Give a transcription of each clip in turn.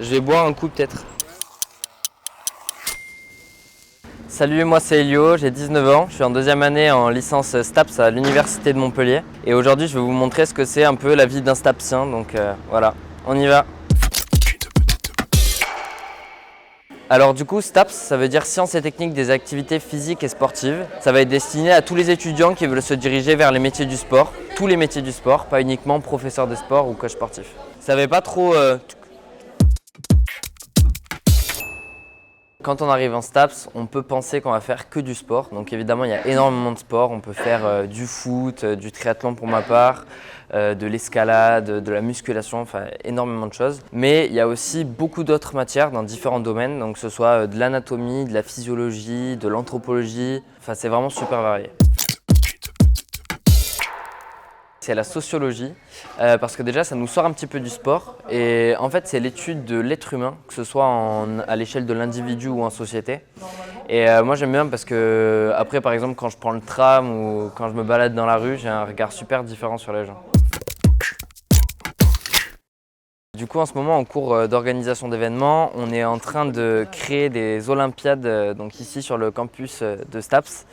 Je vais boire un coup peut-être. Salut, moi c'est Elio, j'ai 19 ans, je suis en deuxième année en licence STAPS à l'université de Montpellier. Et aujourd'hui je vais vous montrer ce que c'est un peu la vie d'un STAPSien, donc voilà, on y va. Alors du coup, STAPS, ça veut dire Sciences et techniques des activités physiques et sportives. Ça va être destiné à tous les étudiants qui veulent se diriger vers les métiers du sport, tous les métiers du sport, pas uniquement professeur de sport ou coach sportif. Ça va pas trop... Quand on arrive en STAPS, on peut penser qu'on va faire que du sport. Donc évidemment, il y a énormément de sports. On peut faire du foot, du triathlon pour ma part, de l'escalade, de la musculation, enfin énormément de choses. Mais il y a aussi beaucoup d'autres matières dans différents domaines, donc que ce soit de l'anatomie, de la physiologie, de l'anthropologie. Enfin, c'est vraiment super varié. C'est la sociologie, parce que déjà ça nous sort un petit peu du sport et en fait c'est l'étude de l'être humain, que ce soit à l'échelle de l'individu ou en société. Et moi j'aime bien parce que après par exemple quand je prends le tram ou quand je me balade dans la rue, j'ai un regard super différent sur les gens. Du coup en ce moment en cours d'organisation d'événements, on est en train de créer des Olympiades donc ici sur le campus de STAPS.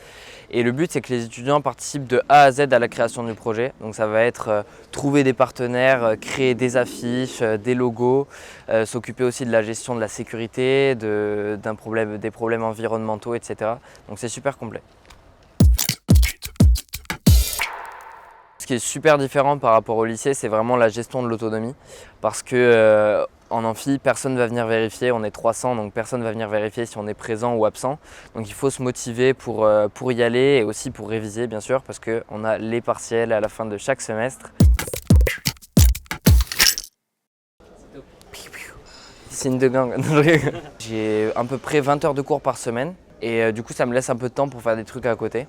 Et le but c'est que les étudiants participent de A à Z à la création du projet. Donc ça va être trouver des partenaires, créer des affiches, des logos, s'occuper aussi de la gestion de la sécurité, des problèmes environnementaux, etc. Donc c'est super complet. Ce qui est super différent par rapport au lycée, c'est vraiment la gestion de l'autonomie. Parce que en amphi, personne ne va venir vérifier, on est 300, donc personne ne va venir vérifier si on est présent ou absent. Donc il faut se motiver pour y aller et aussi pour réviser bien sûr, parce qu'on a les partiels à la fin de chaque semestre. Signe de gang. J'ai à peu près 20 heures de cours par semaine. Et du coup ça me laisse un peu de temps pour faire des trucs à côté.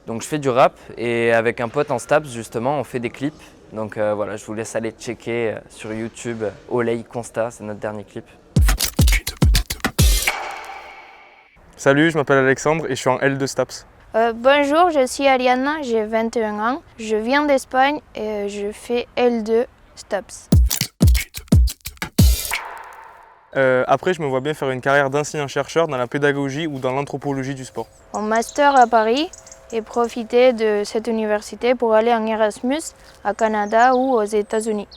Donc je fais du rap et avec un pote en STAPS justement on fait des clips. Donc voilà, je vous laisse aller checker sur YouTube Olay Constat, c'est notre dernier clip. Salut, je m'appelle Alexandre et je suis en L2 STAPS. Bonjour, je suis Ariana, j'ai 21 ans. Je viens d'Espagne et je fais L2 STAPS. Après, je me vois bien faire une carrière d'enseignant-chercheur dans la pédagogie ou dans l'anthropologie du sport. En master à Paris et profiter de cette université pour aller en Erasmus à Canada ou aux États-Unis.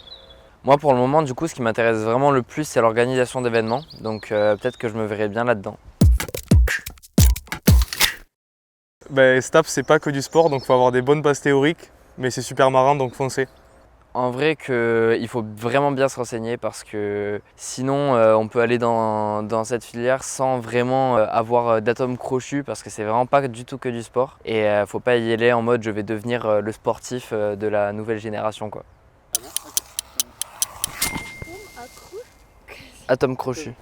Moi pour le moment du coup ce qui m'intéresse vraiment le plus c'est l'organisation d'événements. Donc peut-être que je me verrai bien là-dedans. STAPS c'est pas que du sport donc il faut avoir des bonnes bases théoriques mais c'est super marrant donc foncez. En vrai il faut vraiment bien se renseigner parce que sinon on peut aller dans cette filière sans vraiment avoir d'atomes crochus parce que c'est vraiment pas du tout que du sport. Et faut pas y aller en mode je vais devenir le sportif de la nouvelle génération quoi. Atome crochu.